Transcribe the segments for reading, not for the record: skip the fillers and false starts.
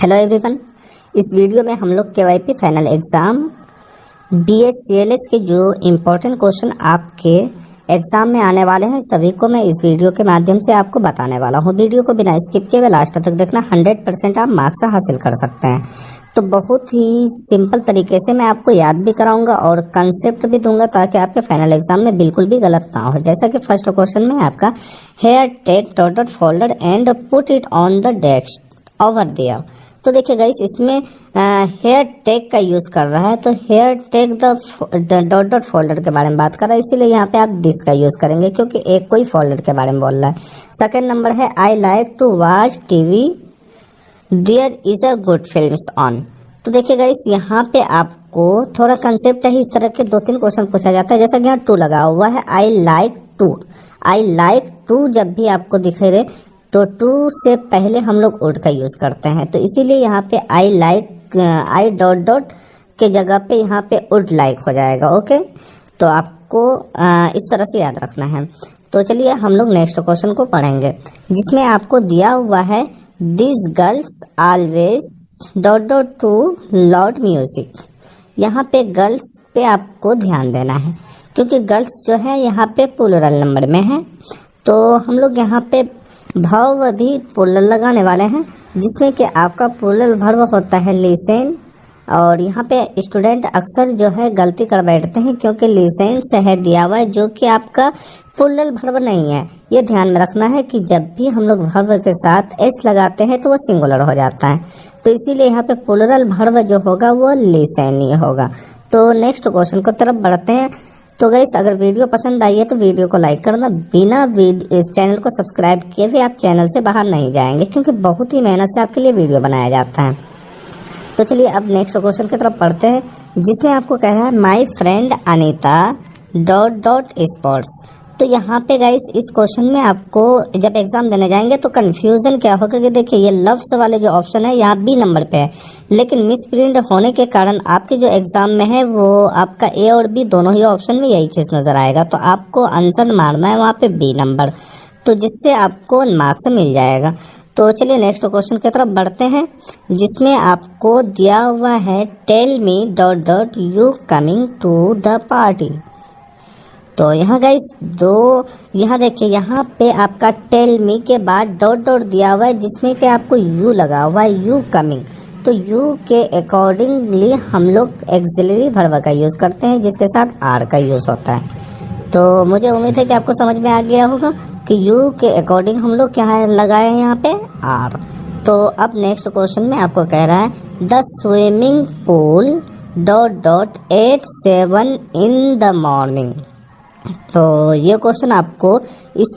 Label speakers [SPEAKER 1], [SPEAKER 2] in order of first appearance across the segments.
[SPEAKER 1] Hello everyone, इस video में हम लोग केवाईपी फाइनल एग्ज़ाम BSCLS के जो इम्पोर्टेंट क्वेश्चन आपके एग्ज़ाम में आने वाले हैं सभी को मैं इस वीडियो के माध्यम से आपको बताने वाला हूं। वीडियो को बिना स्किप किए हुए लास्ट तक देखना, 100% आप मार्क्स हासिल कर सकते हैं। तो बहुत ही सिंपल तरीके से मैं आपको याद भी कराऊंगा और कंसेप्ट भी दूंगा ताकि आपके फाइनल एग्जाम में बिल्कुल भी गलत ना हो। जैसा कि फर्स्ट क्वेश्चन में आपका here take dot folder and put it on the desk over there. तो देखिए गाइस, इसमें हेयर टेक का यूज कर रहा है, तो here take the dot dot folder के बारे में बात कर रहा है, इसीलिए यहाँ पे आप दिस का यूज करेंगे क्योंकि एक कोई फोल्डर के बारे में बोल रहा है। सेकंड नंबर है I like to watch TV there is a good films on. तो देखिए गाइस, यहाँ पे आपको थोड़ा कंसेप्ट है, इस तरह के 2-3 क्वेश्चन पूछा जाता है। जैसा कि यहाँ टू लगा हुआ है, आई लाइक टू जब भी आपको दिखे रहे तो टू से पहले हम लोग वुड का यूज करते हैं, तो इसीलिए यहाँ पे आई डॉट डॉट के जगह पे यहाँ पे वुड लाइक हो जाएगा। ओके, तो आपको इस तरह से याद रखना है। तो चलिए हम लोग नेक्स्ट क्वेश्चन को पढ़ेंगे, जिसमें आपको दिया हुआ है this girls always dot dot to loud music. यहाँ पे गर्ल्स पे आपको ध्यान देना है क्योंकि गर्ल्स जो है यहाँ पे प्लूरल नंबर में है, तो हम लोग यहाँ पे भाव भी प्लूरल लगाने वाले हैं, जिसमें कि आपका प्लूरल वर्ब होता है लिसन। और यहाँ पे स्टूडेंट अक्सर जो है गलती कर बैठते हैं क्योंकि लिसन से है दिया हुआ है जो कि आपका प्लूरल वर्ब नहीं है। ये ध्यान में रखना है कि जब भी हम लोग वर्ब के साथ एस लगाते हैं तो वो सिंगुलर हो जाता है, तो इसीलिए यहाँ पे प्लूरल वर्ब जो होगा वो लिसन ही होगा। तो नेक्स्ट क्वेश्चन की तरफ बढ़ते हैं। तो गाइस, अगर वीडियो पसंद आई है तो वीडियो को लाइक करना, बिना इस चैनल को सब्सक्राइब किए भी आप चैनल से बाहर नहीं जाएंगे क्योंकि बहुत ही मेहनत से आपके लिए वीडियो बनाया जाता है। तो चलिए अब नेक्स्ट क्वेश्चन की तरफ पढ़ते हैं, जिसमें आपको कह रहा है my friend Anita dot dot sports. तो यहाँ पे गाइस, इस क्वेश्चन में आपको जब एग्जाम देने जाएंगे तो कंफ्यूजन क्या होगा कि देखिए ये लव्स वाले जो ऑप्शन है यहाँ बी नंबर पे है, लेकिन मिसप्रिंट होने के कारण आपके जो एग्जाम में है वो आपका ए और बी दोनों ही ऑप्शन में यही चीज नजर आएगा, तो आपको आंसर मारना है वहाँ पे बी नंबर, तो जिससे आपको मार्क्स मिल जाएगा। तो चलिए नेक्स्ट क्वेश्चन की तरफ बढ़ते हैं, जिसमें आपको दिया हुआ है tell me dot dot you coming to the party. तो यहाँ गाइस यहाँ देखिए, यहाँ पे आपका टेल मी के बाद डॉट डॉट दिया हुआ है जिसमें कि आपको यू लगा हुआ है, यू कमिंग। तो यू के अकॉर्डिंगली हम लोग एक्सिलरी वर्ब का यूज करते हैं जिसके साथ आर का यूज होता है। तो मुझे उम्मीद है कि आपको समझ में आ गया होगा कि यू के अकॉर्डिंग हम लोग क्या लगाए हैं यहाँ पे आर। तो अब नेक्स्ट क्वेश्चन में आपको कह रहा है the swimming pool dot dot 8:07 in the morning. तो ये क्वेश्चन आपको इस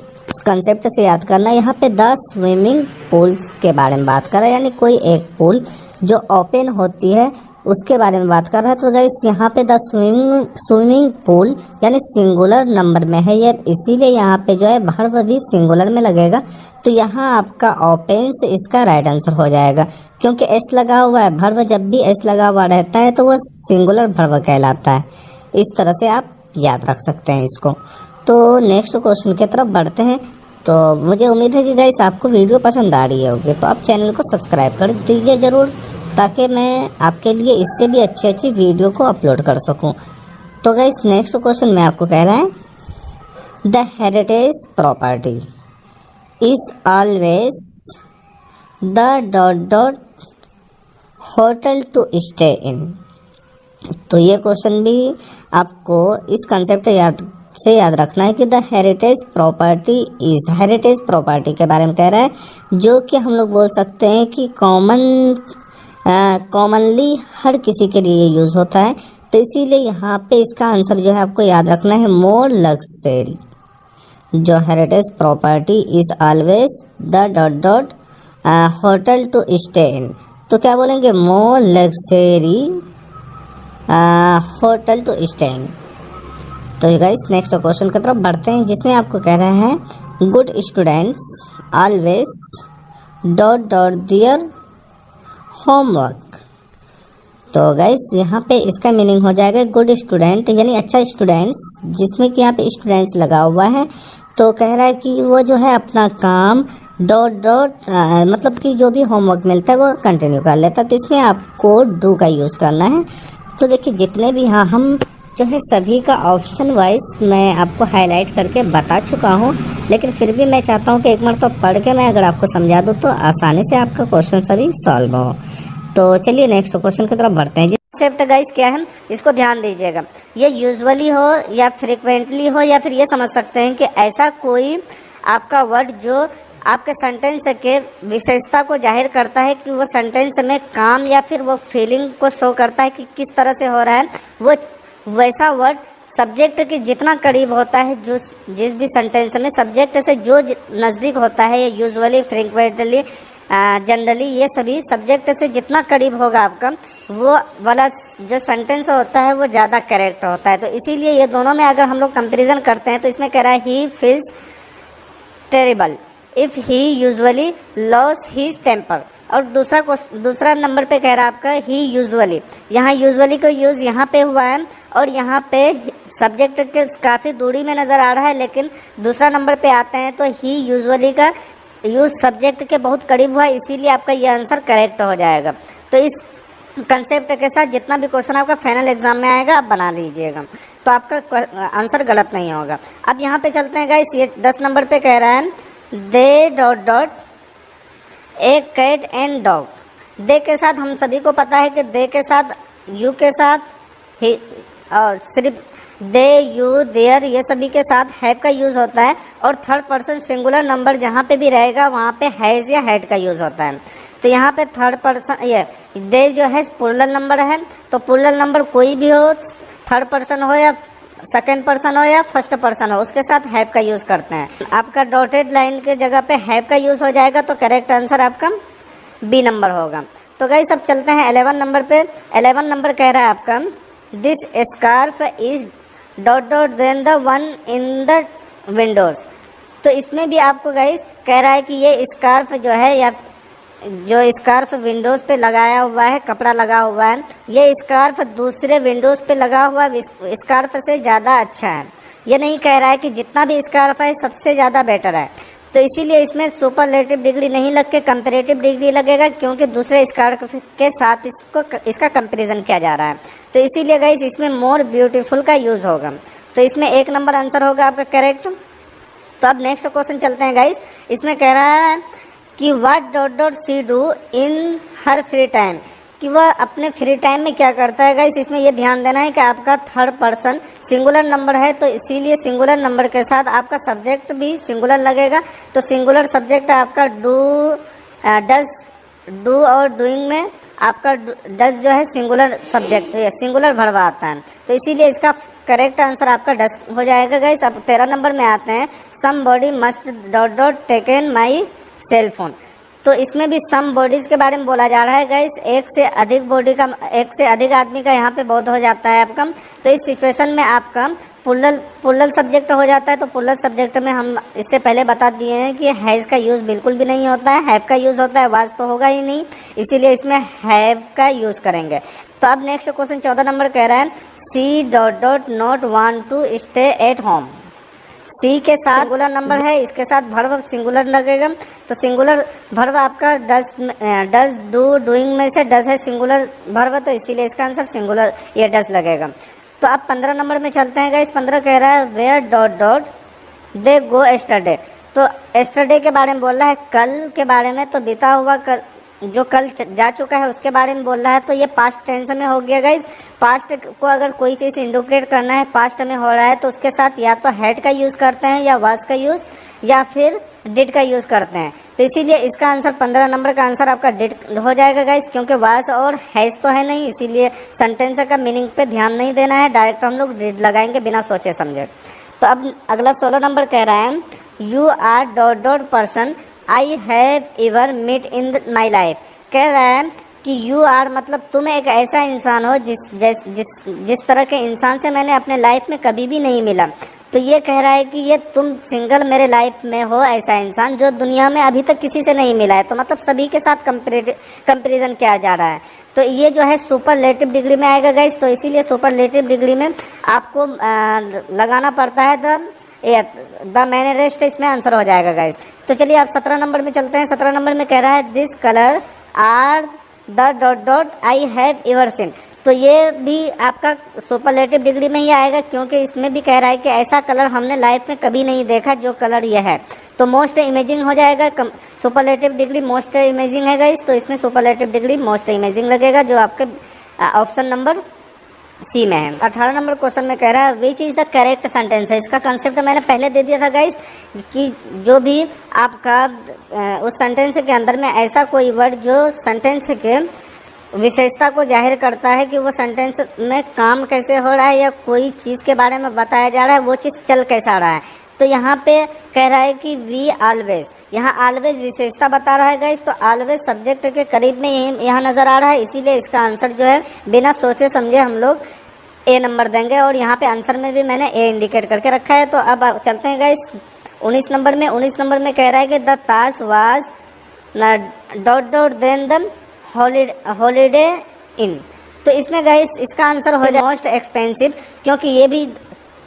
[SPEAKER 1] कंसेप्ट से याद करना है। यहाँ पे द स्विमिंग पूल के बारे में बात कर रहा है, यानी कोई एक पूल जो ओपन होती है उसके बारे में बात कर रहा है। तो गाइस, यहाँ पे द स्विमिंग पूल यानी सिंगुलर नंबर में है ये, इसीलिए यहाँ पे जो है वर्ब भी सिंगुलर में लगेगा। तो यहाँ आपका ओपन से इसका राइट आंसर हो जाएगा क्योंकि एस लगा हुआ है। वर्ब जब भी एस लगा हुआ रहता है तो वह सिंगुलर वर्ब कहलाता है। इस तरह से आप याद रख सकते हैं इसको। तो नेक्स्ट क्वेश्चन की तरफ बढ़ते हैं। तो मुझे उम्मीद है कि गाइस आपको वीडियो पसंद आ रही होगी, तो आप चैनल को सब्सक्राइब कर दीजिए ज़रूर, ताकि मैं आपके लिए इससे भी अच्छी वीडियो को अपलोड कर सकूं। तो गाइस नेक्स्ट क्वेश्चन में आपको कह रहा है the heritage property is always the dot dot hotel to stay in. तो ये क्वेश्चन भी आपको इस कंसेप्ट याद रखना है कि द हेरिटेज प्रॉपर्टी के बारे में कह रहा है, जो कि हम लोग बोल सकते हैं कि कॉमनली हर किसी के लिए यूज होता है। तो इसीलिए यहाँ पे इसका आंसर जो है आपको याद रखना है मोर लग्जरी। जो heritage property is always the dot dot hotel to stay in, तो क्या बोलेंगे more luxury hotel to stay in. तो गाइस नेक्स्ट क्वेश्चन की तरफ बढ़ते हैं, जिसमें आपको कह रहे हैं good students always dot dot their homework. तो गाइस यहाँ पे इसका मीनिंग हो जाएगा गुड स्टूडेंट यानी अच्छा स्टूडेंट्स, जिसमें कि यहाँ पे स्टूडेंट्स लगा हुआ है। तो कह रहा है कि वो जो है अपना काम डॉट डॉट मतलब कि जो भी होमवर्क मिलता है वो कंटिन्यू कर लेता है। तो इसमें आपको डू का यूज़ करना है। तो देखिए जितने भी हाँ हम जो है सभी का ऑप्शन वाइज मैं आपको हाईलाइट करके बता चुका हूँ, लेकिन फिर भी मैं चाहता हूँ कि एक बार तो पढ़ के मैं अगर आपको समझा दूँ तो आसानी से आपका क्वेश्चन सभी सॉल्व हो। तो चलिए नेक्स्ट क्वेश्चन की तरफ बढ़ते हैं। कॉन्सेप्ट गाइस क्या है, इसको ध्यान दीजिएगा। ये यूजुअली हो या फ्रिक्वेंटली हो, या फिर ये समझ सकते हैं कि ऐसा कोई आपका वर्ड जो आपके सेंटेंस के विशेषता को जाहिर करता है कि वो सेंटेंस में काम या फिर वो फीलिंग को शो करता है कि किस तरह से हो रहा है, वो वैसा वर्ड सब्जेक्ट के जितना करीब होता है, जो जिस भी सेंटेंस में सब्जेक्ट से जो नज़दीक होता है, ये यूजुअली फ्रिक्वेंटली जनरली ये सभी सब्जेक्ट से जितना करीब होगा आपका, वो वाला जो सेंटेंस होता है वो ज़्यादा करेक्ट होता है। तो इसीलिए ये दोनों में अगर हम लोग कंपेरिजन करते हैं तो इसमें कह रहा है he feels terrible if he usually loss his temper, और दूसरा नंबर पे कह रहा है आपका ही यूजुअली। यहाँ यूजुअली का यूज़ यहाँ पे हुआ है और यहाँ पे सब्जेक्ट के काफ़ी दूरी में नज़र आ रहा है, लेकिन दूसरा नंबर पे आते हैं तो ही यूजुअली का यूज सब्जेक्ट के बहुत करीब हुआ, इसीलिए आपका ये आंसर करेक्ट हो जाएगा। तो इस कंसेप्ट के साथ जितना भी क्वेश्चन आपका फाइनल एग्जाम में आएगा आप बना लीजिएगा, तो आपका आंसर गलत नहीं होगा। अब यहाँ पे चलते हैं गाइस, ये 10 नंबर पे कह रहा है they dot dot a cat and dog. They के साथ हम सभी को पता है कि दे के साथ यू के साथ ही और सिर्फ दे यू देयर ये सभी के साथ हैव का यूज़ होता है, और थर्ड पर्सन सिंगुलर नंबर जहाँ पे भी रहेगा वहाँ पे हैज़ या हैड का यूज़ होता है। तो यहाँ पे थर्ड पर्सन ये दे जो है प्लूरल नंबर है, तो प्लूरल नंबर कोई भी हो, थर्ड पर्सन हो या सेकेंड पर्सन हो या फर्स्ट पर्सन हो, उसके साथ हैव का यूज़ करते हैं। आपका डॉटेड लाइन के जगह पे हैव का यूज़ हो जाएगा, तो करेक्ट आंसर आपका बी नंबर होगा। तो गाइस अब चलते हैं 11 नंबर पे। 11 नंबर कह रहा है आपका this scarf is dot dot then the one in the windows. तो इसमें भी आपको गाइस कह रहा है कि ये स्कार्फ जो है या जो स्कार्फ विंडोज पे लगाया हुआ है, कपड़ा लगा हुआ है, ये स्कार्फ दूसरे विंडोज पे लगा हुआ स्कार्फ से ज़्यादा अच्छा है। ये नहीं कह रहा है कि जितना भी स्कार्फ है सबसे ज़्यादा बेटर है। तो इसीलिए इसमें सुपरलेटिव डिग्री नहीं लग के कंपेरेटिव डिग्री लगेगा, क्योंकि दूसरे स्कार्फ के साथ इसका कंपेरिजन किया जा रहा है। तो इसीलिए गाइस इसमें मोर ब्यूटीफुल का यूज़ होगा। तो इसमें 1 नंबर आंसर होगा आपका करेक्ट। तो अब नेक्स्ट क्वेश्चन चलते हैं गाइस। इसमें कह रहा है कि what dot dot she do in her free time, कि वह अपने फ्री टाइम में क्या करता है गाइस। इसमें यह ध्यान देना है कि आपका थर्ड पर्सन सिंगुलर नंबर है, तो इसीलिए सिंगुलर नंबर के साथ आपका सब्जेक्ट भी सिंगुलर लगेगा। तो सिंगुलर सब्जेक्ट आपका डज डू और डूइंग में आपका डज जो है सिंगुलर सब्जेक्ट सिंगुलर वर्ब आता है, तो इसीलिए इसका करेक्ट आंसर आपका डज हो जाएगा गाइस। अब 13 नंबर में आते हैं somebody must dot dot taken my cell phone. तो इसमें भी सम बॉडीज के बारे में बोला जा रहा है गाइस। एक से अधिक आदमी का यहाँ पे बहुत हो जाता है आपका। तो इस सिचुएशन में आपका पुल्लल सब्जेक्ट हो जाता है। तो पुल्लल सब्जेक्ट में हम इससे पहले बता दिए हैं कि हैज़ का यूज़ बिल्कुल भी नहीं होता है, हैव का यूज़ होता है, वाज तो होगा ही नहीं, इसीलिए इसमें हैव का यूज़ करेंगे। तो अब नेक्स्ट क्वेश्चन 14 नंबर कह रहा है she dot dot not want to stay at home. She के साथ सिंगुलर नंबर है, इसके साथ वर्ब सिंगुलर लगेगा। तो सिंगुलर वर्ब आपका डज डू डूइंग में से डज है सिंगुलर वर्ब, तो इसीलिए इसका आंसर सिंगुलर ये डज लगेगा। तो अब 15 नंबर में चलते हैं गाइस। 15 कह रहा है where dot dot they go yesterday. तो एस्टरडे के बारे में बोल रहा है, कल के बारे में, तो बीता हुआ कल जो कल जा चुका है उसके बारे में बोल रहा है। तो ये पास्ट टेंस में हो गया गाइस। पास्ट को अगर कोई चीज़ इंडिकेट करना है पास्ट में हो रहा है तो उसके साथ या तो हैड का यूज़ करते हैं या वाज का यूज़ या फिर डिड का यूज़ करते हैं। तो इसीलिए इसका आंसर 15 नंबर का आंसर आपका डिड हो जाएगा गाइस, क्योंकि वाज और हैज़ तो है नहीं, इसीलिए सेंटेंस का मीनिंग पे ध्यान नहीं देना है, डायरेक्ट हम लोग डिड लगाएंगे बिना सोचे समझे। तो अब अगला 16 नंबर कह रहा है you are dot dot person I have ever meet in my life. कह रहा है कि यू आर मतलब तुम एक ऐसा इंसान हो जिस तरह के इंसान से मैंने अपने लाइफ में कभी भी नहीं मिला। तो ये कह रहा है कि ये तुम सिंगल मेरे लाइफ में हो ऐसा इंसान जो दुनिया में अभी तक किसी से नहीं मिला है। तो मतलब सभी के साथ कंपेरिजन किया जा रहा है। तो ये जो है सुपरलेटिव डिग्री में आएगा गाइस। तो इसीलिए सुपरलेटिव डिग्री में आपको लगाना पड़ता है द मैनेरेस्ट, इसमें आंसर हो जाएगा गाइस। तो चलिए आप 17 नंबर में चलते हैं। 17 नंबर में कह रहा है this colour are the dot dot I have ever seen. तो ये भी आपका सुपरलेटिव डिग्री में ही आएगा, क्योंकि इसमें भी कह रहा है कि ऐसा कलर हमने लाइफ में कभी नहीं देखा जो कलर ये है। तो मोस्ट इमेजिंग हो जाएगा, सुपरलेटिव डिग्री मोस्ट इमेजिंग है गाइस, तो इसमें सुपरलेटिव डिग्री मोस्ट इमेजिंग लगेगा, जो आपके ऑप्शन नंबर सी में है। 18 नंबर क्वेश्चन में कह रहा है which is the correct sentence है। इसका कंसेप्ट मैंने पहले दे दिया था गाइस, कि जो भी आपका उस सेंटेंस के अंदर में ऐसा कोई वर्ड जो सेंटेंस के विशेषता को जाहिर करता है कि वो सेंटेंस में काम कैसे हो रहा है या कोई चीज़ के बारे में बताया जा रहा है, वो चीज़ चल कैसा रहा है। तो यहाँ पे कह रहा है कि वी ऑलवेज, यहाँ ऑलवेज विशेषता बता रहा है गाइस, तो ऑलवेज सब्जेक्ट के करीब में यहाँ नज़र आ रहा है, इसीलिए इसका आंसर जो है बिना सोचे समझे हम लोग ए नंबर देंगे। और यहाँ पे आंसर में भी मैंने ए इंडिकेट करके रखा है। तो अब चलते हैं गाइस 19 नंबर में। 19 नंबर में कह रहा है कि the Taj was dot dot then the Holiday Inn. तो इसमें गाइस इसका आंसर हो जाए मोस्ट एक्सपेंसिव, क्योंकि ये भी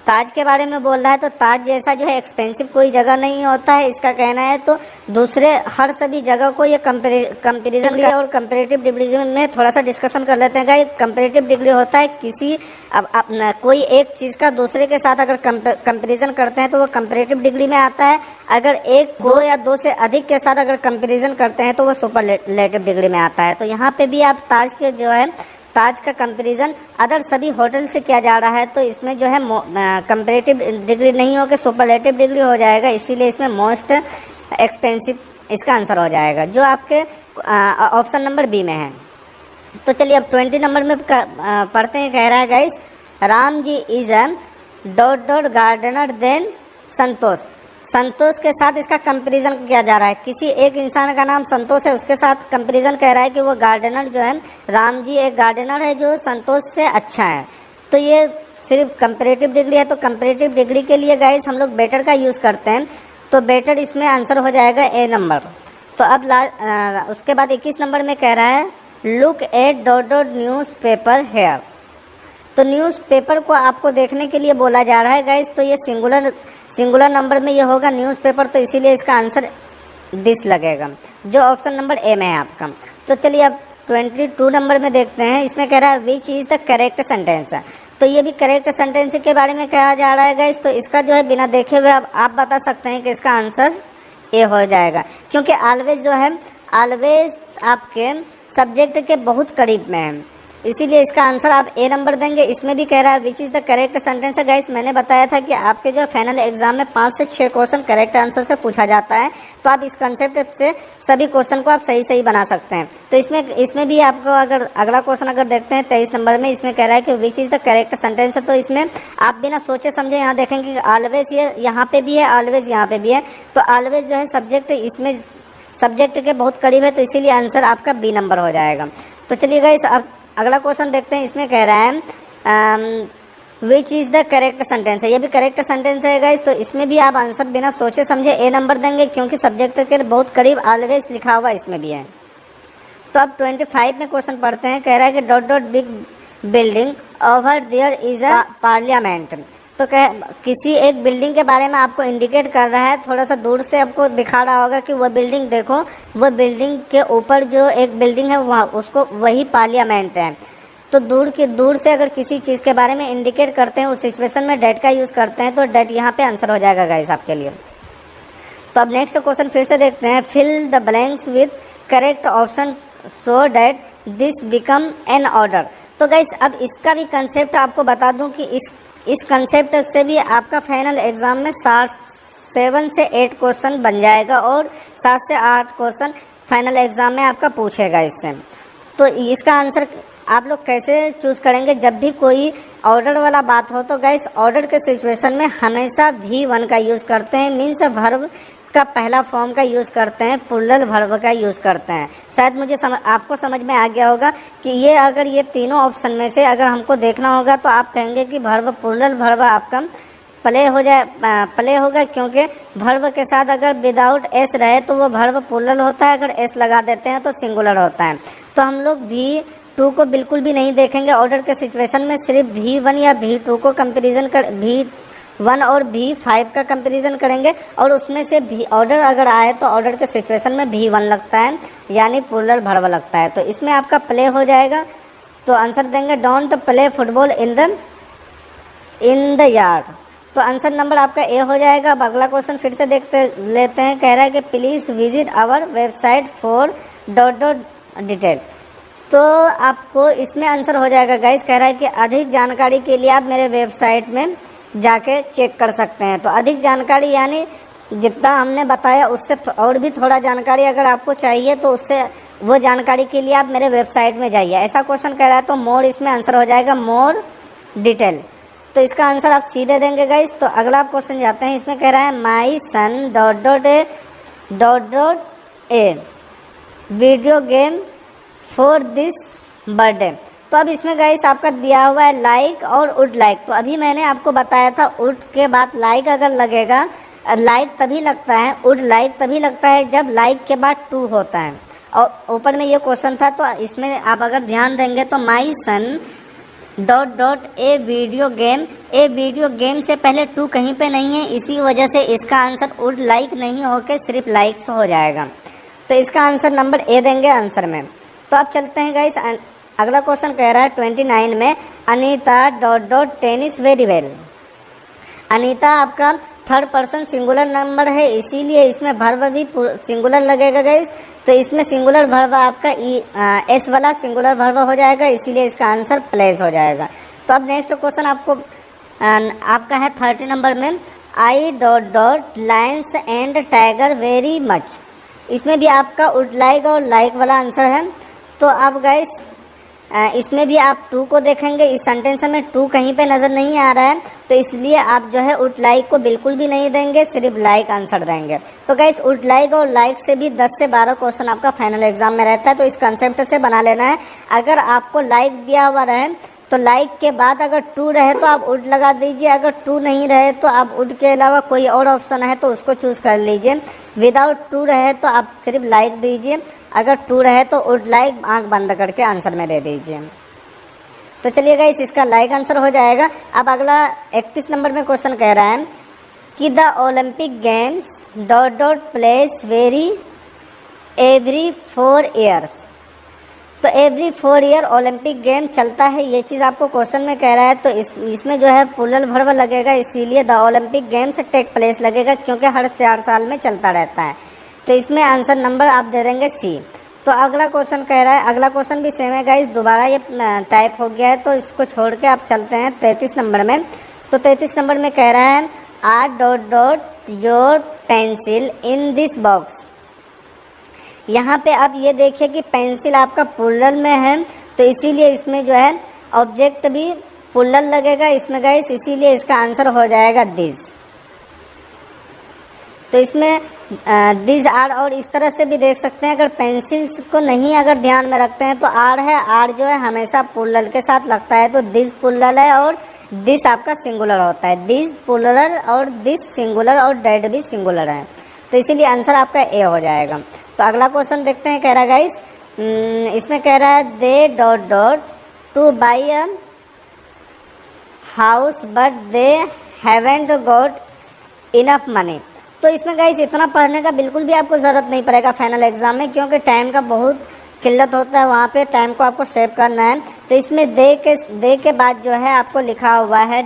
[SPEAKER 1] ताज के बारे में बोल रहा है, तो ताज जैसा जो है एक्सपेंसिव कोई जगह नहीं होता है, इसका कहना है। तो दूसरे हर सभी जगह को ये कंपेरिजन और कंपेरेटिव डिग्री में थोड़ा सा डिस्कशन कर लेते हैं गाइस। कंपेरेटिव डिग्री होता है किसी कोई एक चीज़ का दूसरे के साथ अगर कंपेरिजन करते हैं तो वो कंपेरेटिव डिग्री में आता है। अगर एक को या दो से अधिक के साथ अगर कंपेरिजन करते हैं तो वो सुपरलेटिव डिग्री में आता है। तो यहाँ पे भी आप ताज के जो है ताज का कंपैरिजन अदर सभी होटल से किया जा रहा है, तो इसमें जो है कंपैरेटिव डिग्री नहीं होकर सुपरलेटिव डिग्री हो जाएगा, इसीलिए इसमें मोस्ट एक्सपेंसिव इसका आंसर हो जाएगा, जो आपके ऑप्शन नंबर बी में है। तो चलिए अब 20 नंबर में पढ़ते हैं। कह रहा है guys Ram ji is a dot dot gardener than Santosh. Santosh के साथ इसका कंपैरिजन किया जा रहा है। किसी एक इंसान का नाम संतोष है, उसके साथ कंपैरिजन कह रहा है कि वो गार्डनर जो है, राम जी एक गार्डनर है जो संतोष से अच्छा है। तो ये सिर्फ कंपैरेटिव डिग्री है, तो कंपैरेटिव डिग्री के लिए गाइस हम लोग बेटर का यूज़ करते हैं, तो बेटर इसमें आंसर हो जाएगा ए नंबर। तो अब उसके बाद 21 नंबर में कह रहा है look at dot dot newspaper here. तो न्यूज़पेपर को आपको देखने के लिए बोला जा रहा है गाइस, तो ये सिंगुलर नंबर में ये होगा न्यूज़पेपर, तो इसीलिए इसका आंसर दिस लगेगा, जो ऑप्शन नंबर ए में है आपका। तो चलिए अब 22 नंबर में देखते हैं। इसमें कह रहा है which is the correct sentence. तो ये भी करेक्ट सेंटेंस के बारे में कहा जा रहा है गाइस, तो इसका जो है बिना देखे हुए अब आप बता सकते हैं कि इसका आंसर ए हो जाएगा, क्योंकि ऑलवेज जो है ऑलवेज आपके सब्जेक्ट के बहुत करीब में है, इसीलिए इसका आंसर आप ए नंबर देंगे। इसमें भी कह रहा है which is the correct sentence है गाइस। मैंने बताया था कि आपके जो फाइनल एग्जाम में 5 से 6 क्वेश्चन करेक्ट आंसर से पूछा जाता है, तो आप इस कंसेप्ट से सभी क्वेश्चन को आप सही बना सकते हैं। तो इसमें भी आपको अगर अगला क्वेश्चन अगर देखते हैं 23 नंबर में, इसमें कह रहा है कि which is the correct sentence है, तो इसमें आप बिना सोचे समझे यहाँ देखेंगे कि ऑलवेज ये यहाँ पे भी है, ऑलवेज यहाँ पे भी है, तो ऑलवेज जो है सब्जेक्ट इसमें सब्जेक्ट के बहुत करीब है, तो इसीलिए आंसर आपका बी नंबर हो जाएगा। तो चलिए गाइस अब अगला क्वेश्चन देखते हैं। इसमें कह रहा है which is the correct sentence है। ये भी करेक्ट सेंटेंस है गाइस, तो इसमें भी आप आंसर बिना सोचे समझे ए नंबर देंगे, क्योंकि सब्जेक्ट के बहुत करीब ऑलवेज लिखा हुआ इसमें भी है। तो अब 25 में क्वेश्चन पढ़ते हैं। कह रहा है कि dot dot big building over there is a parliament. तो किसी एक बिल्डिंग के बारे में आपको इंडिकेट कर रहा है, थोड़ा सा दूर से आपको दिखा रहा होगा कि वह बिल्डिंग देखो, वह बिल्डिंग के ऊपर जो एक बिल्डिंग है वहाँ उसको वही पार्लियामेंट है। तो दूर से अगर किसी चीज़ के बारे में इंडिकेट करते हैं, उस सिचुएशन में डेट का यूज़ करते हैं, तो डेट यहाँ पे आंसर हो जाएगा गाइस आपके लिए। तो अब नेक्स्ट क्वेश्चन फिर से देखते हैं। Fill the blanks with correct option so that this become an order. तो गाइस अब इसका भी कंसेप्ट आपको बता दूं कि इस कंसेप्ट से भी आपका फाइनल एग्जाम में 7 से 8 क्वेश्चन बन जाएगा और 7 से 8 क्वेश्चन फाइनल एग्जाम में आपका पूछेगा इससे। तो इसका आंसर आप लोग कैसे चूज़ करेंगे? जब भी कोई ऑर्डर वाला बात हो तो गाइस ऑर्डर के सिचुएशन में हमेशा V1 का यूज़ करते हैं, मीन्स वर्ब का पहला फॉर्म का यूज़ करते हैं, प्लूरल वर्ब का यूज़ करते हैं। शायद मुझे आपको समझ में आ गया होगा कि ये अगर ये तीनों ऑप्शन में से अगर हमको देखना होगा तो आप कहेंगे कि वर्ब प्लूरल वर्ब आपका प्ले होगा, क्योंकि वर्ब के साथ अगर विदाउट एस रहे तो वो वर्ब प्लूरल होता है, अगर एस लगा देते हैं तो सिंगुलर होता है। तो हम लोग V2 को बिल्कुल भी नहीं देखेंगे ऑर्डर के सिचुएशन में, सिर्फ V1 या V2 को कंपेरिजन 1 और V5 का कंपैरिजन करेंगे और उसमें से भी ऑर्डर अगर आए तो ऑर्डर के सिचुएशन में V1 लगता है, यानी प्लूरल वर्ब लगता है। तो इसमें आपका प्ले हो जाएगा, तो आंसर देंगे don't play football in the yard. तो आंसर नंबर आपका ए हो जाएगा। अब अगला क्वेश्चन फिर से देखते लेते हैं। कह रहा है कि please visit our website for detail. तो आपको इसमें आंसर हो जाएगा गाइस। कह रहा है कि अधिक जानकारी के लिए आप मेरे वेबसाइट में जाके चेक कर सकते हैं। तो अधिक जानकारी यानी जितना हमने बताया उससे और भी थोड़ा जानकारी अगर आपको चाहिए तो उससे वो जानकारी के लिए आप मेरे वेबसाइट में जाइए, ऐसा क्वेश्चन कह रहा है। तो मोर इसमें आंसर हो जाएगा मोर डिटेल। तो इसका आंसर आप सीधे देंगे गाइस। तो अगला क्वेश्चन जाते हैं। इसमें कह रहा है my son a video game for this birthday. तो अब इसमें गाइस आपका दिया हुआ है लाइक और वुड लाइक। तो अभी मैंने आपको बताया था वुड के बाद लाइक अगर लगेगा, लाइक तभी लगता है, वुड लाइक तभी लगता है जब लाइक के बाद टू होता है। और ऊपर में ये क्वेश्चन था, तो इसमें आप अगर ध्यान देंगे तो माई सन ए वीडियो गेम से पहले टू कहीं पे नहीं है, इसी वजह से इसका आंसर वुड लाइक नहीं होकर सिर्फ लाइक्स हो जाएगा। तो इसका आंसर नंबर ए देंगे आंसर में। तो अब चलते हैं गाइस। अगला क्वेश्चन कह रहा है 29 में Anita tennis very well. Anita आपका थर्ड पर्सन सिंगुलर नंबर है, इसीलिए इसमें वर्ब भी सिंगुलर लगेगा गाइस। तो इसमें सिंगुलर वर्ब आपका एस वाला सिंगुलर वर्ब हो जाएगा, इसीलिए इसका आंसर प्लेस हो जाएगा। तो अब नेक्स्ट क्वेश्चन आपका है 30 नंबर में I lions and tiger very much. इसमें भी आपका वुड लाइक और लाइक वाला आंसर है। तो अब गाइस इसमें भी आप टू को देखेंगे, इस सेंटेंस में टू कहीं पे नज़र नहीं आ रहा है, तो इसलिए आप जो है वुड लाइक को बिल्कुल भी नहीं देंगे, सिर्फ लाइक आंसर देंगे। तो गाइस वुड लाइक और लाइक से भी 10 से 12 क्वेश्चन आपका फाइनल एग्जाम में रहता है, तो इस कंसेप्ट से बना लेना है। अगर आपको लाइक दिया हुआ रहे तो लाइक के बाद अगर टू रहे तो आप वुड लगा दीजिए, अगर टू नहीं रहे तो आप वुड के अलावा कोई और ऑप्शन है तो उसको चूज़ कर लीजिए। विदाउट टू रहे तो आप सिर्फ लाइक दीजिए, अगर टू रहे तो वुड लाइक आंख बंद करके आंसर में दे दीजिए। तो चलिए गाइस इसका लाइक आंसर हो जाएगा। अब अगला 31 नंबर में क्वेश्चन कह रहा है कि the Olympic games place every 4 years. तो एवरी 4 ईयर ओलंपिक गेम चलता है, ये चीज़ आपको क्वेश्चन में कह रहा है। तो इसमें जो है प्लूरल वर्ब लगेगा, इसीलिए the Olympic games take place लगेगा, क्योंकि हर 4 साल में चलता रहता है। तो इसमें आंसर नंबर आप दे देंगे सी। तो अगला क्वेश्चन कह रहा है, अगला क्वेश्चन भी सेम है गाइस, दोबारा ये टाइप हो गया है, तो इसको छोड़ के आप चलते हैं 33 नंबर में। तो 33 नंबर में कह रहा है are your pencil in this box. यहाँ पे आप ये देखिए कि पेंसिल आपका प्लूरल में है, तो इसीलिए इसमें जो है ऑब्जेक्ट भी प्लूरल लगेगा इसमें गाइस, इसीलिए इसका आंसर हो जाएगा दिस। तो इसमें दिस आर, और इस तरह से भी देख सकते हैं, अगर पेंसिल्स को नहीं अगर ध्यान में रखते हैं तो आर है, आर जो है हमेशा प्लूरल के साथ लगता है, तो दिस प्लूरल है और दिस आपका सिंगुलर होता है, दिस प्लूरल और दिस सिंगुलर और डेड भी सिंगुलर है, तो इसीलिए आंसर आपका ए हो जाएगा। तो अगला क्वेश्चन देखते हैं। कह रहा है गाइस इसमें कह रहा है they to buy a house but they haven't got enough money. तो इसमें गाइस इतना पढ़ने का बिल्कुल भी आपको ज़रूरत नहीं पड़ेगा फाइनल एग्जाम में, क्योंकि टाइम का बहुत किल्लत होता है, वहाँ पे टाइम को आपको सेव करना है। तो इसमें दे के बाद जो है आपको लिखा हुआ है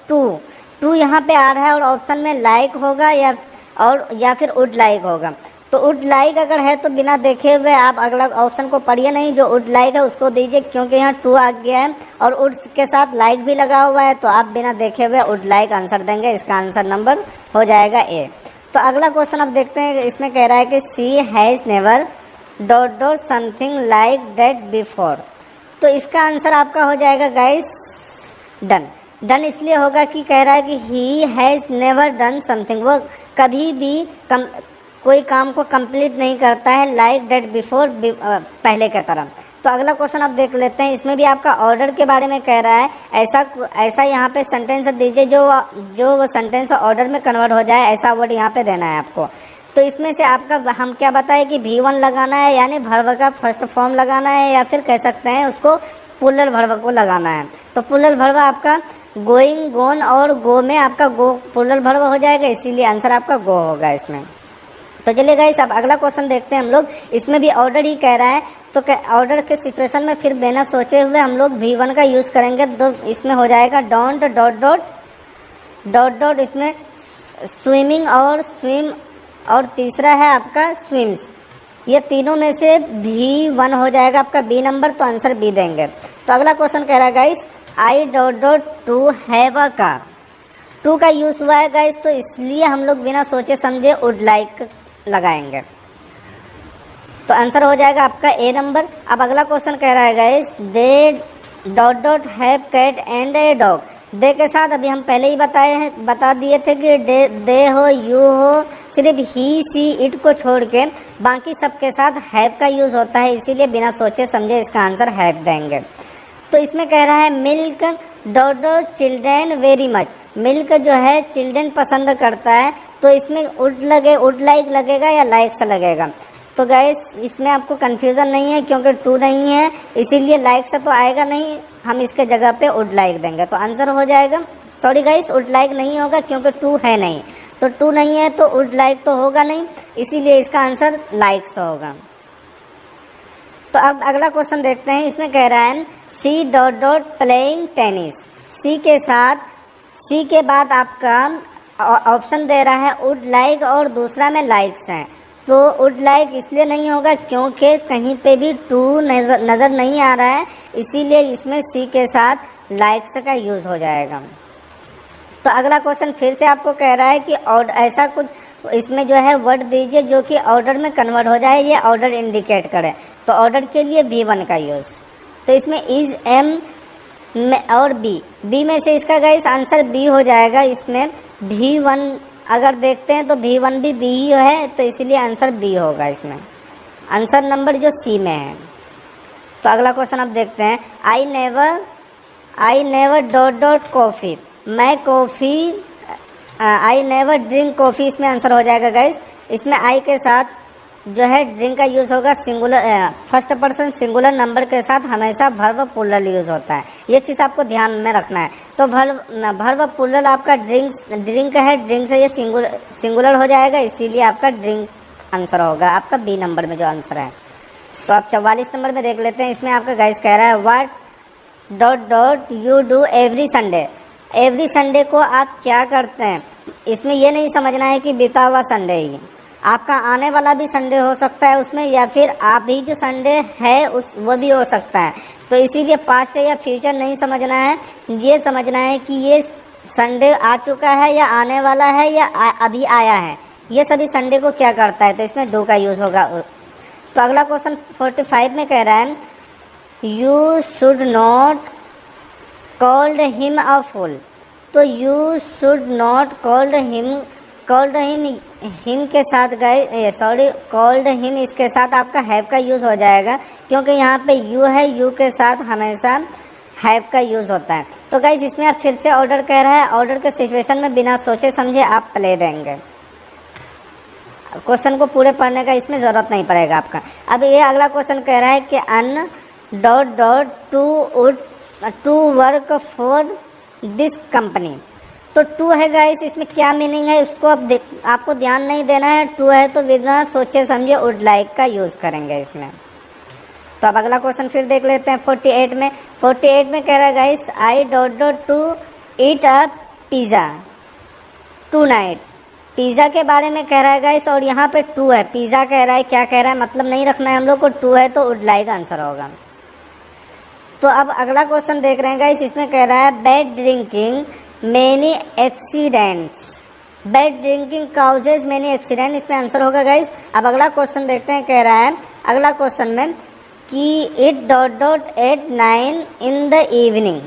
[SPEAKER 1] टू यहाँ पे आ रहा है, और ऑप्शन में लाइक होगा या फिर वुड लाइक होगा। तो वुड लाइक अगर है तो बिना देखे हुए आप अगला ऑप्शन को पढ़िए नहीं, जो वुड लाइक है उसको दीजिए, क्योंकि यहाँ टू आ गया है और वुड के साथ लाइक भी लगा हुआ है, तो आप बिना देखे हुए वुड लाइक आंसर देंगे, इसका आंसर नंबर हो जाएगा ए। तो अगला क्वेश्चन अब देखते हैं। इसमें कह रहा है कि she has never something like that before. तो इसका आंसर आपका हो जाएगा गाइस डन इसलिए होगा कि कह रहा है कि he has never done something, वो कभी भी कोई काम को कंप्लीट नहीं करता है लाइक दैट बिफोर, पहले की तरह। तो अगला क्वेश्चन आप देख लेते हैं। इसमें भी आपका ऑर्डर के बारे में कह रहा है, ऐसा यहाँ पे सेंटेंस दीजिए जो वो सेंटेंस ऑर्डर में कन्वर्ट हो जाए, ऐसा वर्ड यहाँ पे देना है आपको। तो इसमें से आपका हम क्या बताएं कि V1 लगाना है, यानी वर्ब का फर्स्ट फॉर्म लगाना है, या फिर कह सकते हैं उसको प्लूरल वर्ब को लगाना है। तो प्लूरल वर्ब आपका गोइंग, गोन और गो में आपका गो प्लूरल वर्ब हो जाएगा, इसीलिए आंसर आपका गो होगा इसमें। तो चलिए गाइस अब अगला क्वेश्चन देखते हैं हम लोग। इसमें भी ऑर्डर ही कह रहा है, तो ऑर्डर के सिचुएशन में फिर बिना सोचे हुए हम लोग V1 का यूज़ करेंगे। तो इसमें हो जाएगा don't dot dot dot dot, इसमें स्विमिंग और स्विम और तीसरा है आपका स्विम्स। ये तीनों में से V1 हो जाएगा आपका B नंबर, तो आंसर B देंगे। तो अगला क्वेश्चन कह रहा है guys I dot dot to have a car. To का यूज़ हुआ है गाइस, तो इसलिए हम लोग बिना सोचे समझे वुड लाइक लगाएंगे, तो आंसर हो जाएगा आपका ए नंबर। अब अगला क्वेश्चन कह रहा है guys they dot dot have cat and a dog. They के साथ अभी हम पहले ही बता दिए थे कि दे हो, यू हो, सिर्फ ही सी इट को छोड़ के बाकी सबके साथ हैव का यूज़ होता है, इसीलिए बिना सोचे समझे इसका आंसर हैव देंगे। तो इसमें कह रहा है milk dot dot children very much. Milk जो है चिल्ड्रेन पसंद करता है, तो इसमें वुड लाइक लगेगा या लाइक से लगेगा। तो गाइस इसमें आपको कंफ्यूजन नहीं है क्योंकि टू नहीं है, इसीलिए लाइक से तो आएगा नहीं, हम इसके जगह पे वुड लाइक देंगे, तो आंसर हो जाएगा। सॉरी गाइस वुड लाइक नहीं होगा क्योंकि टू है नहीं, तो टू नहीं है तो वुड लाइक तो होगा नहीं, इसीलिए इसका आंसर लाइक से होगा। तो अब अगला क्वेश्चन देखते हैं। इसमें कह रहा है she dot dot playing tennis. She के साथ, सी के बाद आपका ऑप्शन दे रहा है वुड लाइक और दूसरा में लाइक्स है, तो वुड लाइक इसलिए नहीं होगा क्योंकि कहीं पे भी टू नज़र नहीं आ रहा है, इसीलिए इसमें सी के साथ लाइक्स का यूज़ हो जाएगा। तो अगला क्वेश्चन फिर से आपको कह रहा है कि ऐसा कुछ इसमें जो है वर्ड दीजिए जो कि ऑर्डर में कन्वर्ट हो जाए, ये ऑर्डर इंडिकेट करे, तो ऑर्डर के लिए V1 का यूज़। तो इसमें इज, एम में और बी में से इसका गाइस आंसर बी हो जाएगा। इसमें V1 अगर देखते हैं तो V1 भी बी ही है, तो इसीलिए आंसर बी होगा इसमें, आंसर नंबर जो सी में है। तो अगला क्वेश्चन आप देखते हैं I never dot dot coffee. मैं coffee, I never drink coffee, इसमें आंसर हो जाएगा गाइस। इसमें आई के साथ जो है ड्रिंक का यूज़ होगा, singular first person singular number के साथ हमेशा वर्ब प्लूरल यूज़ होता है, ये चीज़ आपको ध्यान में रखना है। तो वर्ब प्लूरल आपका ड्रिंक है, ड्रिंक से ये सिंगुलर हो जाएगा, इसीलिए आपका ड्रिंक आंसर होगा आपका बी नंबर में जो आंसर है। तो आप 44 नंबर में देख लेते हैं। इसमें आपका गाइस कह रहा है what dot dot you do every Sunday. Every Sunday को आप क्या करते हैं, इसमें ये नहीं समझना है कि बीता हुआ संडे ही, आपका आने वाला भी संडे हो सकता है उसमें, या फिर आप ही जो संडे है वो भी हो सकता है। तो इसीलिए पास्ट या फ्यूचर नहीं समझना है, ये समझना है कि ये संडे आ चुका है या आने वाला है या अभी आया है, ये सभी संडे को क्या करता है, तो इसमें डू का यूज़ होगा। तो अगला क्वेश्चन 45 में कह रहा है you should not called him a fool. तो you should not called him के साथ गए, सॉरी कॉल्ड हिम, इसके साथ आपका हैव का यूज़ हो जाएगा क्योंकि यहाँ पे यू है, यू के साथ हमेशा हैव का यूज़ होता है। तो गाइस इसमें आप फिर से ऑर्डर कह रहा है, ऑर्डर के सिचुएशन में बिना सोचे समझे आप प्ले देंगे, क्वेश्चन को पूरे पढ़ने का इसमें ज़रूरत नहीं पड़ेगा आपका। अब ये अगला क्वेश्चन कह रहा है कि Ann dot dot to work for this company. तो टू है गाइस, इसमें क्या मीनिंग है उसको आपको ध्यान नहीं देना है, टू है तो बिना सोचे समझे वुड लाइक का यूज़ करेंगे इसमें। तो अब अगला क्वेश्चन फिर देख लेते हैं 48 में। 48 में कह रहा है guys I dot dot to eat a pizza tonight. Pizza के बारे में कह रहा है गाइस, और यहाँ पे टू है, पिज़्ज़ा कह रहा है, क्या कह रहा है मतलब नहीं रखना है हम लोग को, टू है तो वुड लाइक आंसर होगा। तो अब अगला क्वेश्चन देख रहे हैं गाइस, इसमें कह रहा है bad drinking many accidents. Bad drinking causes many accident, इसमें आंसर होगा गाइस। अब अगला क्वेश्चन देखते हैं, कह रहा है अगला क्वेश्चन में कि it dot dot at 9 in the evening.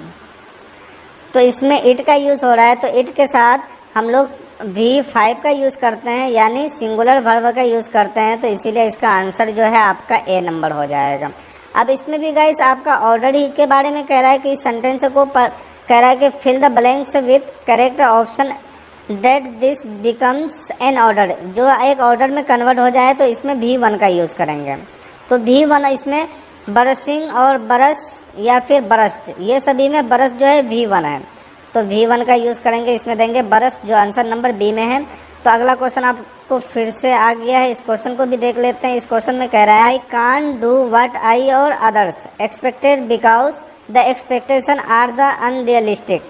[SPEAKER 1] तो इसमें इट का यूज़ हो रहा है, तो इट के साथ हम लोग V5 का यूज़ करते हैं, यानी सिंगुलर वर्ब का यूज़ करते हैं, तो इसीलिए इसका आंसर जो है आपका ए नंबर हो जाएगा। अब इसमें भी गाइस आपका ऑर्डर ही के बारे में कह रहा है कि इस सेंटेंस को कह रहा है कि fill the blanks with correct option that this becomes an order. जो एक ऑर्डर में कन्वर्ट हो जाए तो इसमें V1 का यूज़ करेंगे। तो V1 इसमें ब्रशिंग और ब्रश या फिर ब्रश्ड, ये सभी में ब्रश जो है V1 है, तो V1 का यूज़ करेंगे, इसमें देंगे ब्रश, जो आंसर नंबर बी में है। तो अगला क्वेश्चन आपको फिर से आ गया है, इस क्वेश्चन को भी देख लेते हैं। इस क्वेश्चन में कह रहा है I can't do what I और others expected because the expectation are the unrealistic.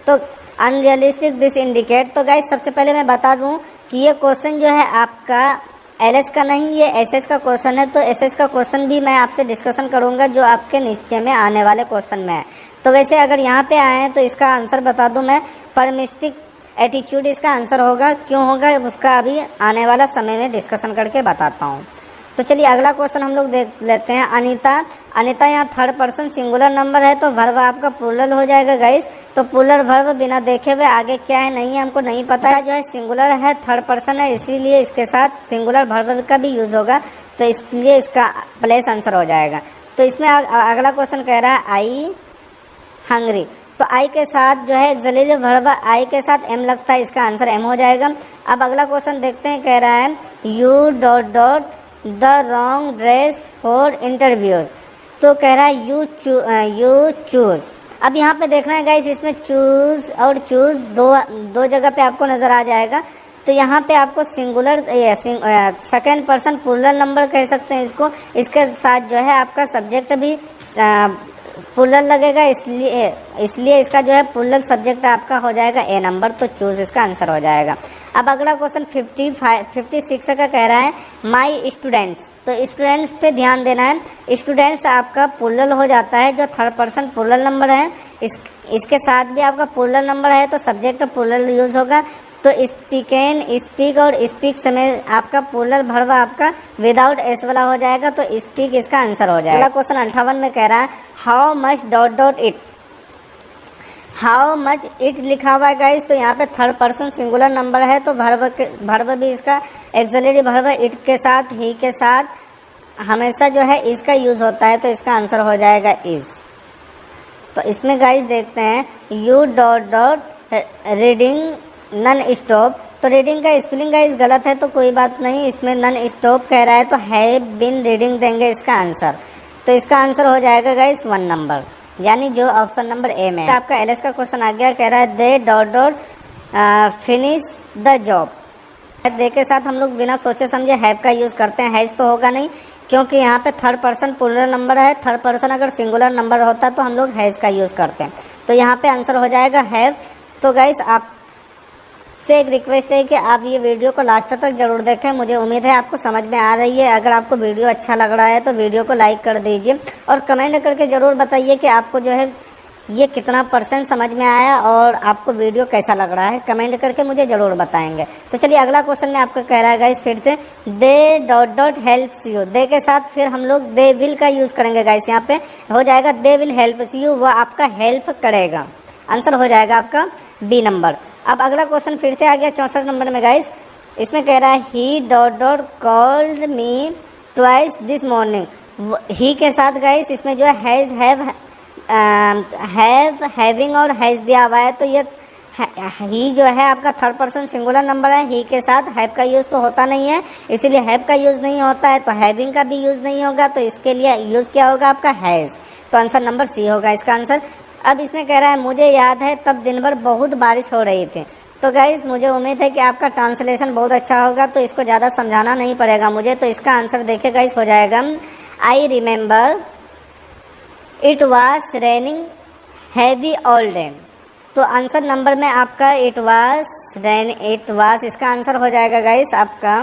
[SPEAKER 1] तो अनरियलिस्टिक दिस इंडिकेट। तो गाइस सबसे पहले मैं बता दूं कि ये क्वेश्चन जो है आपका एलएस का नहीं, ये एसएस का क्वेश्चन है। तो एसएस का क्वेश्चन भी मैं आपसे डिस्कशन करूंगा जो आपके निश्चय में आने वाले क्वेश्चन में है। तो वैसे अगर यहाँ पे आए हैं तो इसका आंसर बता दूं मैं, परमिस्टिक एटीट्यूड इसका आंसर होगा। क्यों होगा उसका अभी आने वाला समय में डिस्कशन करके बताता हूँ। तो चलिए अगला क्वेश्चन हम लोग देख लेते हैं। अनिता यहाँ थर्ड पर्सन सिंगुलर नंबर है, तो वर्ब आपका प्लूरल हो जाएगा गाइस। तो प्लूरल वर्ब बिना देखे हुए आगे क्या है नहीं है हमको नहीं पता है, जो है सिंगुलर है, थर्ड पर्सन है, इसीलिए इसके साथ सिंगुलर वर्ब का भी यूज होगा, तो इसलिए इसका प्लेस आंसर हो जाएगा। तो इसमें अगला क्वेश्चन कह रहा है आई हंग्री। तो आई के साथ जो है ऑक्सिलरी वर्ब आई के साथ एम लगता है, इसका आंसर एम हो जाएगा। अब अगला क्वेश्चन देखते हैं, कह रहा है you dot dot the wrong dress for interviews. तो कह रहा है यू चूज। अब यहाँ पे देखना है गाइस, इसमें चूज और चूज दो जगह पे आपको नजर आ जाएगा। तो यहाँ पे आपको singular second person plural number कह सकते हैं इसको, इसके साथ जो है आपका सब्जेक्ट भी प्लूरल लगेगा, इसलिए इसका जो है प्लूरल सब्जेक्ट आपका हो जाएगा ए नंबर। तो चूज इसका आंसर हो जाएगा। अब अगला क्वेश्चन 56 का कह रहा है माई स्टूडेंट्स। तो स्टूडेंट्स पे ध्यान देना है, स्टूडेंट्स आपका प्लूरल हो जाता है, जो थर्ड पर्सन प्लूरल नंबर है, इसके साथ भी आपका प्लूरल नंबर है तो सब्जेक्ट प्लूरल यूज होगा। तो स्पीकेन, स्पीक और स्पीक समय आपका प्लूरल वर्ब आपका विदाउट एस वाला हो जाएगा, तो स्पीक इसका आंसर हो जाएगा। अगला क्वेश्चन 58 में कह रहा है how much dot dot it. How much it लिखा हुआ है गाइस, तो यहाँ पे थर्ड पर्सन सिंगुलर नंबर है, तो वर्ब भी इसका ऑक्सिलरी वर्ब इट के साथ, ही के साथ हमेशा जो है इसका यूज होता है, तो इसका आंसर हो जाएगा इज। तो इसमें गाइस देखते हैं you dot dot reading nonstop. तो रीडिंग का स्पेलिंग गाइस गलत है, तो कोई बात नहीं, इसमें नन स्टॉप कह रहा है तो हैव बीन रीडिंग देंगे इसका आंसर। तो इसका आंसर हो जाएगा गाइस 1 नंबर, यानी जो ऑप्शन नंबर ए में है। आपका एलएस का क्वेश्चन आ गया, कह रहा है they dot dot finish the job. They के साथ हम लोग बिना सोचे समझे हैव का यूज करते हैं, हैज तो होगा नहीं क्योंकि यहाँ पे थर्ड पर्सन प्लूरल नंबर है। थर्ड पर्सन अगर सिंगुलर नंबर होता तो हम लोग हैज का यूज करते हैं, तो यहाँ पे आंसर हो जाएगा हैव। तो गाइस आप से एक रिक्वेस्ट है कि आप ये वीडियो को लास्ट तक जरूर देखें, मुझे उम्मीद है आपको समझ में आ रही है। अगर आपको वीडियो अच्छा लग रहा है तो वीडियो को लाइक कर दीजिए और कमेंट करके जरूर बताइए कि आपको जो है ये कितना % समझ में आया और आपको वीडियो कैसा लग रहा है, कमेंट करके मुझे जरूर बताएंगे। तो चलिए अगला क्वेश्चन में आपका कह रहा है गाइस फिर से दे डॉट डॉट हेल्प्स यू। दे के साथ फिर हम लोग दे विल का यूज करेंगे गाइस, यहाँ पे हो जाएगा दे विल हेल्प्स यू, वो आपका हेल्प करेगा, आंसर हो जाएगा आपका बी नंबर। अब अगला क्वेश्चन फिर से आ गया 64 नंबर में गाइस, इसमें कह रहा है he dot dot called me twice this morning. He के साथ गाइस इसमें जो है हैज, हैव, हैविंग और हैज दिया हुआ है, तो ये ही जो है आपका थर्ड पर्सन सिंगुलर नंबर है, ही के साथ हैव का यूज तो होता नहीं है, इसीलिए हैव का यूज नहीं होता है, तो हैविंग का भी यूज नहीं होगा, तो इसके लिए यूज क्या होगा आपका हैज। तो आंसर नंबर सी होगा इसका आंसर। अब इसमें कह रहा है मुझे याद है तब दिन भर बहुत बारिश हो रही थी। तो गाइस मुझे उम्मीद है कि आपका ट्रांसलेशन बहुत अच्छा होगा, तो इसको ज़्यादा समझाना नहीं पड़ेगा मुझे। तो इसका आंसर देखिए गाइस हो जाएगा I remember it was raining heavy all day. तो आंसर नंबर में आपका इट वाज इसका आंसर हो जाएगा गाइस आपका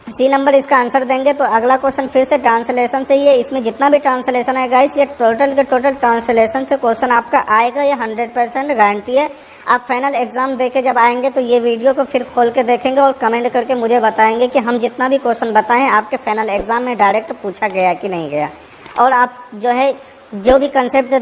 [SPEAKER 1] सी नंबर इसका आंसर देंगे। तो अगला क्वेश्चन फिर से ट्रांसलेशन से ही है, इसमें जितना भी ट्रांसलेशन है गाइस ये टोटल के टोटल ट्रांसलेशन से क्वेश्चन आपका आएगा, ये 100% गारंटी है। आप फाइनल एग्जाम देके जब आएंगे तो ये वीडियो को फिर खोल के देखेंगे और कमेंट करके मुझे बताएंगे कि हम जितना भी क्वेश्चन बताएं आपके फाइनल एग्जाम में डायरेक्ट पूछा गया कि नहीं गया, और आप जो है जो भी कंसेप्ट